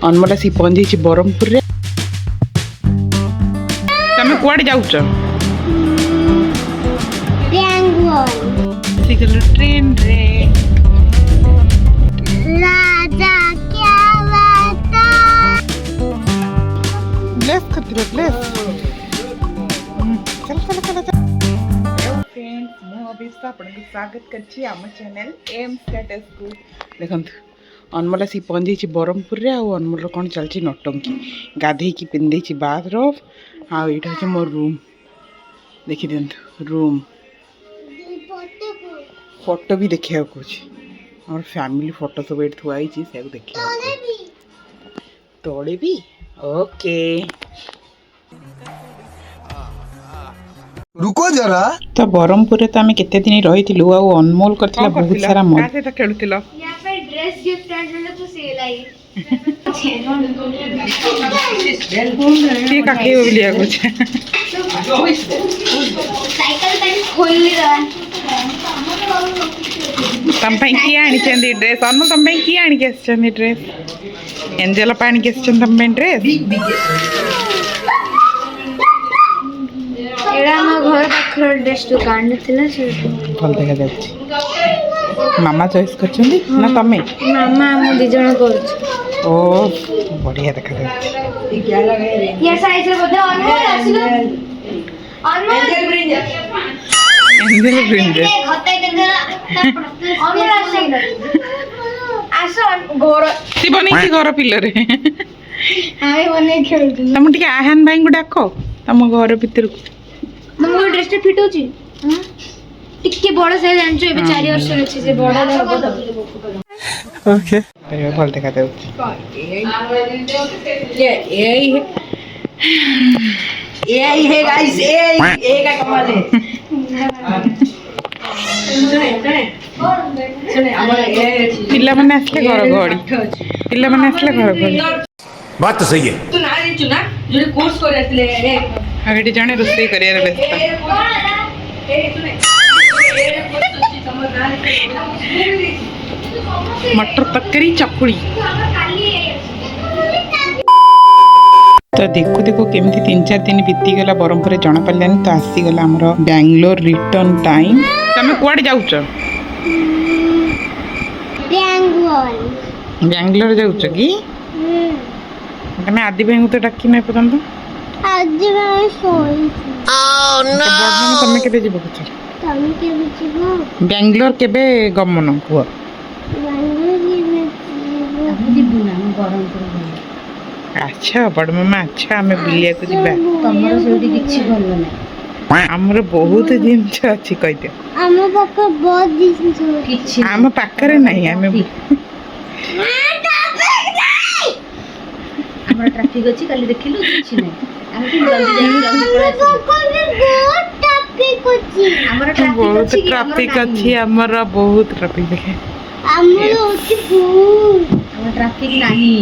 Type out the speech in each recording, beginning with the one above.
ଅନମୋଲ ଆସି ପହଞ୍ଚିଛି ବ୍ରହ୍ମପୁରରେ। ତମେ କୁଆଡ଼େ ଯାଉଛ? ଆସିଗଲୁ ଟ୍ରେନରେ। ବ୍ଲେସ୍ କରିଥିଲ ବ୍ଲେସ୍। ଚାଲ ଚାଲ ଚାଲ ଚାଲ। ହ୍ୟାଲୋ ଫ୍ରେଣ୍ଡସ୍, ମୁଁ ଅଭିଷ୍ଟା ଆପଣଙ୍କୁ ସ୍ୱାଗତ କରିଛି ଆମ ଚ୍ୟାନେଲ୍ ଏମ୍ ଷ୍ଟାଟସ୍କୁ। ଦେଖନ୍ତୁ ଅନମୋଲ ଆସି ପହଞ୍ଚିଛି ବ୍ରହ୍ମପୁରରେ। ଆଉ ଅନମୋଲର କ'ଣ ଚାଲିଛି ନଟଙ୍କି। ଗାଧେଇକି ପିନ୍ଧେଇଛି ବାଥରୋବ୍। ଆଉ ଏଇଟା ହେଉଛି ମୋ ରୁମ୍। ଦେଖିଦିଅନ୍ତୁ ରୁମ୍। ଫଟୋ ବି ଦେଖିବାକୁ କହୁଛି। ଆମର ଫ୍ୟାମିଲି ଫଟୋ ସବୁ ଏଠି ଥୁଆ ହେଇଛି, ସେୟାକୁ ଦେଖିବାକୁ। ତଳେ ବି ଓକେ। रुको जरा। ତ ବ୍ରହ୍ମପୁରରେ ତ ଆମେ କେତେ ଦିନ ରହିଥିଲୁ। ଆଉ ଅନମୋଲ କରିଥିଲା ବହୁତ ସାରା ମଜା। କାହା ସହିତ ଖେଳୁଥିଲ? ड्रेस गिफ्ट आने तो सेल आई କିଏ କାକେଇ ବୋଲି ଆଗୁଛି। साइकिल तक खोल रहा ତମ ପାଇଁ କିଏ ଆଣିଛନ୍ତି ଡ୍ରେସ୍? ଅନମୋଲ ତମ ପାଇଁ କିଏ ଆଣିକି ଆସିଛନ୍ତି ଡ୍ରେସ୍? ଏଞ୍ଜେଲ ପାଇଁ ଆଣିକି ଆସିଛନ୍ତି ତମ ପାଇଁ ଡ୍ରେସ୍। एड़ा हम घर पाखर ड्रेस दुकान थिला से ଭଲ ଦେଖାଯାଉଛି। ମାମା ଚଏସ୍ କରିଛନ୍ତି ନା ତମେ? मामा हम दी जण करछ ଓ ବଢ଼ିଆ ଦେଖାଯାଉଛି। ये साइज रे बोधे अनमोल आसिलो अनमोल ଏଞ୍ଜେଲ ପ୍ରିନ୍सेस। घटे देला अनमोल आसिलो आसो घर ସେ ବନେଇଛି ଘର ପିଲରେ। आमे बने खेलु ତମ ଟିକେ ଆହାନ ଭାଇଙ୍କୁ ଡାକ ତମ ଘର ଭିତରକୁ। तुमको ड्रेस टे फिट होची हां टिके बड़ साइज जानचो एबे 4 वर्ष रे छी जे बड़ हबो त ओके ଭଲ ଦେଖାଯାଉଛି। ये है गाइस ये का कमाल है सुने हमारा ये ପିଲାମାନେ ଆସିଲେ ଘର ଘଡ଼ି। ପିଲାମାନେ ଆସିଲେ ଘର ଘଡ଼ି। बात तो सही है। तू ना रे ना जो कोर्स कर आसले ए ଆଉ ଏଠି ଜଣେ ରୋଷେଇ କରିବାରେ ବ୍ୟସ୍ତ। ए सुने ए कोर्स ଅଛି ତମ ନା ମଟର ତରକାରୀ ଚକୁଳି। ତ ଦେଖୁ ଦେଖୁ କେମିତି 3-4 ଦିନ ବିତିଗଲା ବ୍ରହ୍ମପୁରରେ ଜଣାପଡ଼ିଲାନି। ତ ଆସିଗଲା ଆମର ବାଙ୍ଗଲୋର ରିଟର୍ନ ଟାଇମ୍। ତମେ କୁଆଡ଼େ ଯାଉଛ? ବାଙ୍ଗଲୋର ଯାଉଛ କି? ତମେ ଆଦି ଭାଇଙ୍କୁ ତ ଡାକିନ ଏପର୍ଯ୍ୟନ୍ତ। ତମେ କେବେ ଯିବ ପଚାର? ବାଙ୍ଗଲୋର କେବେ ଗମନ କୁହ? ଆଚ୍ଛା ବଡ଼ ମାମା, ଆଚ୍ଛା ଆମେ ବୁଲିବାକୁ ଯିବା। ତମର ସେଠି କିଛି ଭଲ ନାହିଁ ଆମର ବହୁତ ଜିନିଷ ଅଛି, କହିଦିଅ। ଆମ ପାଖରେ ବହୁତ ଜିନିଷ କିଛି ଆମ ପାଖରେ ନାହିଁ। ଆମେ ଆମର ଟ୍ରାଫିକ ଅଛି କାଲି ଦେଖିଲୁ କିଛି ନାହିଁ ଆମେ କି ଜଲ୍ଦି ଯାଇକି ଜଲ୍ଦି ପଳେଇ ଆମର ବହୁତ ଟ୍ରାଫିକ ଅଛି। ଆମର ବହୁତ ଟ୍ରାଫିକ ଦେଖେ। ଆମର ଅଛି ବହୁତ ଆମର ଟ୍ରାଫିକ ନାହିଁ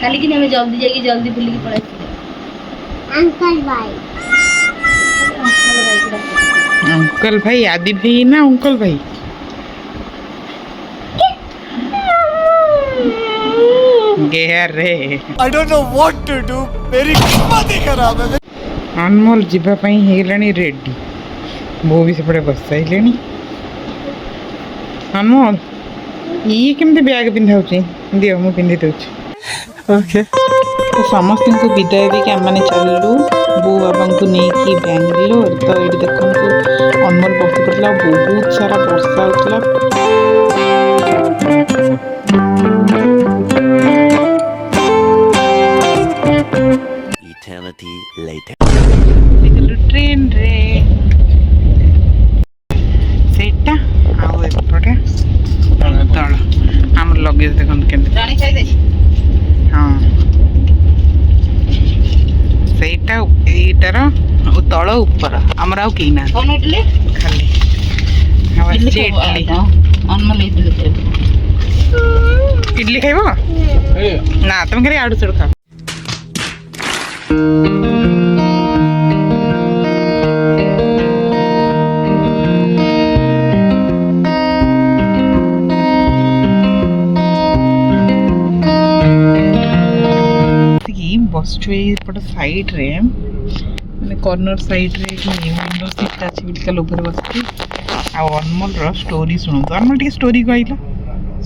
କାଲି କି ଆମେ ଜଲ୍ଦି ଯାଇକି ଜଲ୍ଦି ବୁଲିକି ପଳେଇ ଆସିଲେ अंकल भाई ଅଙ୍କଲ ଭାଇ, ଆଦି ଭାଇ ନା ଅଙ୍କଲ ଭାଇ? ଗେହାରେ I don't know what to do. मेरी किस्मत ही खराब है। ଅନମୋଲ ଯିବା ପାଇଁ ହେଇଗଲାଣି ରେଡ଼ି। ବୋଉ ବି ସେପଟେ ବସାଇଲେଣି। ଅନମୋଲ ଇଏ କେମିତି ବ୍ୟାଗ୍ ପିନ୍ଧାଉଛି? ଦିଅ ମୁଁ ପିନ୍ଧି ଦେଉଛି। ओके ତ ସମସ୍ତଙ୍କୁ ବିଦାୟ ଦେଇକି ଆମମାନେ ଚାଲିଲୁ ବୋଉ ବାବାଙ୍କୁ ନେଇକି ବାଙ୍ଗଲୋର। ତ ଏଇଠି ଦେଖନ୍ତୁ ଅନମୋଲ ବସି ପଡ଼ିଥିଲା। ଆଉ ବହୁତ ସାରା ବର୍ଷା ହେଉଥିଲା। Eternity later. ଟ୍ରେନରେ ସେଇଟା ଆଉ ଏପଟେ ତଳ ଆମର ଲଗେଜ୍ ଦେଖନ୍ତୁ କେମିତି। ହଁ ସେଇଟା ଏଇଟାର ତଳ ଉପର ଆମର ଆଉ କେହି ନାହାନ୍ତି, ଖାଲି ଆଉ ଆସିଛି ଇଡଲି ଖାଇବ ନା? ତମେ ଖାଲି ଆଡ଼ୁ ସାଡ଼ୁ ଖାଅ। ବସିଛୁ ଏଇପଟ ସାଇଡ଼୍ରେ ମାନେ କର୍ଣ୍ଣର ସାଇଡ଼୍ରେ ୱିଣ୍ଡୋ ସିଟ୍ଟା ଅଛି ବୋଲି କାଲି ଉପରେ ବସିଛି। ଆଉ ଅନମୋଲର ଷ୍ଟୋରି ଶୁଣନ୍ତୁ। ଅନମୋଲ ଟିକେ ଷ୍ଟୋରି କହିଲ,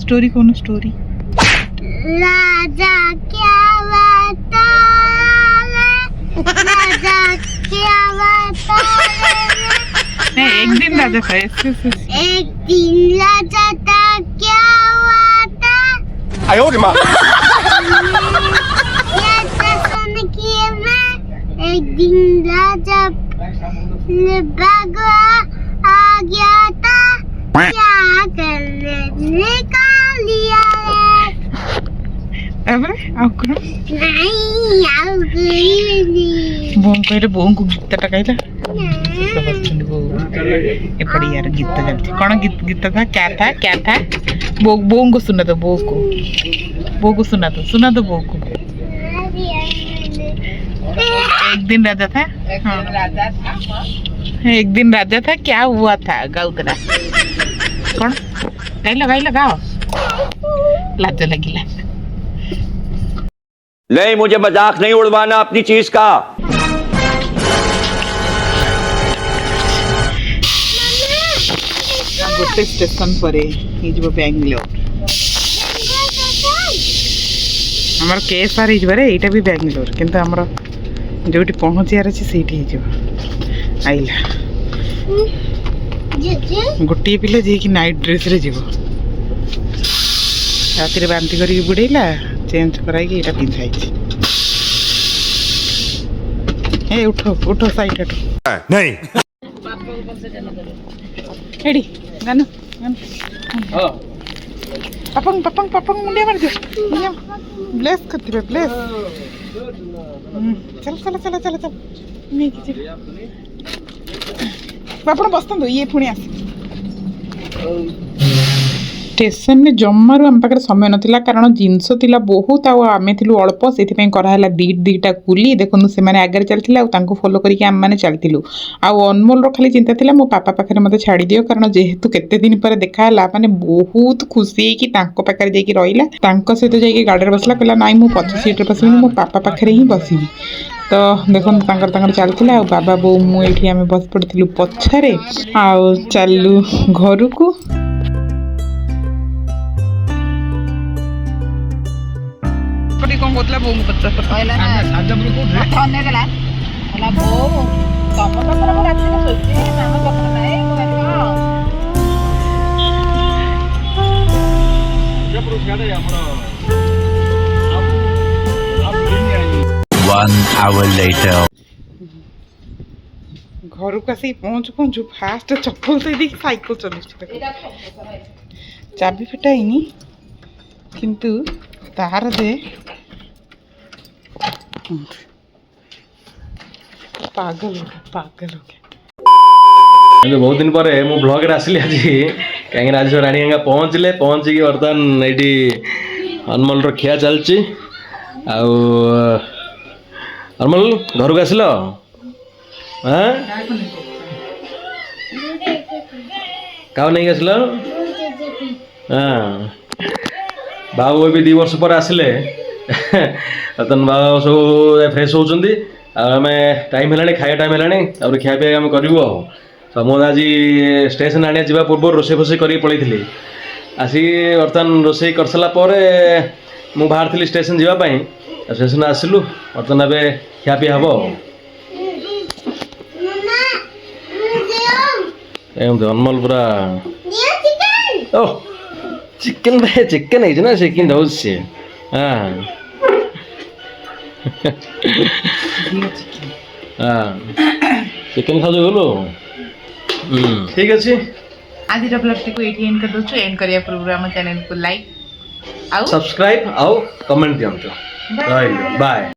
ଷ୍ଟୋରି କହୁନ ଷ୍ଟୋରି। राजा क्या बाता राजा क्या बाता एक दिन राजा था ऐसे एक दिन राजा था क्या हुआ था आयो रे माँ ये सुन के मैं एक दिन राजा भागा आ गया था क्या करने निकाल लिया है ତାପରେ ଆଉ କ'ଣ नहीं आओ गई ବୋଉ କହିଲେ ବୋଉଙ୍କୁ ଗୀତଟା ଗାଇଲା। ବସିଛନ୍ତି ବୋଉ ଏପଟେ ୟାର ଗୀତ ଚାଲିଛି। କ'ଣ ଗୀତ ଥା କ୍ୟା ଥା ବୋଉଙ୍କୁ ଶୁଣା ତ ବୋଉକୁ ଶୁଣା ତ ବୋଉକୁ। एक दिन राजा था हाँ एक दिन राजा था क्या हुआ था गाउतरा कौन गाइलो गाओ लाज लगिला। नहीं मुझे मजाक नहीं उड़वाना अपनी चीज का। गोटे स्टेशन पर बेंगलोर आमर केएसआर हो यहाँ भी बेंगलोर किंतु आमर जो पहुँचार अच्छे से आईला गोटे पिला जी कि नाइट ड्रेस रे जीव राति बांति करके बुड़ेला चेंज कराई यहाँ पिंधाई उठ साइड नहीं एडी गानु पपंग मुंडिया मार दे ब्लेस करती है ब्लेस चल नहीं किसी ଆପଣ ବସନ୍ତୁ ଇଏ ପୁଣି ଆସ ଷ୍ଟେସନରେ ଜମାରୁ ଆମ ପାଖରେ ସମୟ ନଥିଲା କାରଣ ଜିନିଷ ଥିଲା ବହୁତ ଆଉ ଆମେ ଥିଲୁ ଅଳ୍ପ ସେଥିପାଇଁ କରାହେଲା ଦିଟା କୁଲି ଦେଖନ୍ତୁ ସେମାନେ ଆଗରେ ଚାଲିଥିଲେ ଆଉ ତାଙ୍କୁ ଫଲୋ କରିକି ଆମେମାନେ ଚାଲିଥିଲୁ ଆଉ ଅନମୋଲର ଖାଲି ଚିନ୍ତା ଥିଲା ମୋ ପାପା ପାଖରେ ମୋତେ ଛାଡ଼ିଦିଅ କାରଣ ଯେହେତୁ କେତେ ଦିନ ପରେ ଦେଖା ହେଲା ମାନେ ବହୁତ ଖୁସି ହେଇକି ତାଙ୍କ ପାଖରେ ଯାଇକି ରହିଲା ତାଙ୍କ ସହିତ ଯାଇକି ଗାଡ଼ିରେ ବସିଲା କହିଲା ନାଇଁ ମୁଁ ପଛ ସିଟ୍ରେ ବସିବିନି ମୋ ପାପା ପାଖରେ ହିଁ ବସିବି ତ ଦେଖନ୍ତୁ ତାଙ୍କର ଚାଲିଥିଲା ଆଉ ବାବା ବୋଉ ମୁଁ ଏଇଠି ଆମେ ବସି ପଡ଼ିଥିଲୁ ପଛରେ ଆଉ ଚାଲୁ ଘରକୁ कौन बोतला बोंग बच्चा कहला ना साजबरू को रे थने गला होला बो तम पाखर को राति को सोची नाम पाखर नाही साजबरू छाडे हमरो 1 hour later घर को आसी पहुँचु फास्ट चप्पल से दी साइकिल चलुछ चाबी फिटाइनी किंतु तार दे पागल हो गया बहुत दिन पर मु ब्लॉग रे आसली आज कहीं आज राणी गंगा पहुँचले पहुँचिकी बर्तमान ये अनमोल खिया चलची अनमोल घर को आसिल हाँ क्या नहीं आसिल हाँ बाबू भी 2 वर्ष पर आसिले बर्तमान बाबा सब फ्रेश होती आम टाइम है खाया टाइम है खिया पिया आम करूँ मुझे आज स्टेशन आने जा पूर्व रोसे फोसे कर पलैली आसी बर्तमान रोसे कर सारापर मु बाहर थी स्टेशन जावाई स्टेशन आसलु बर्तमान ए खिया पिया हम अनमोल पूरा ओ चिकेन भाई चिकेन है ना चिकेन दौ सी हाँ चिकेन खाऊ गलु ठीक अच्छे आज ब्लॉग टी को एंड कर दउछु एंड करिया पूर्व हम चैनल को लाइक आउ सब्सक्राइब आउ कमेंट दियंतु बाय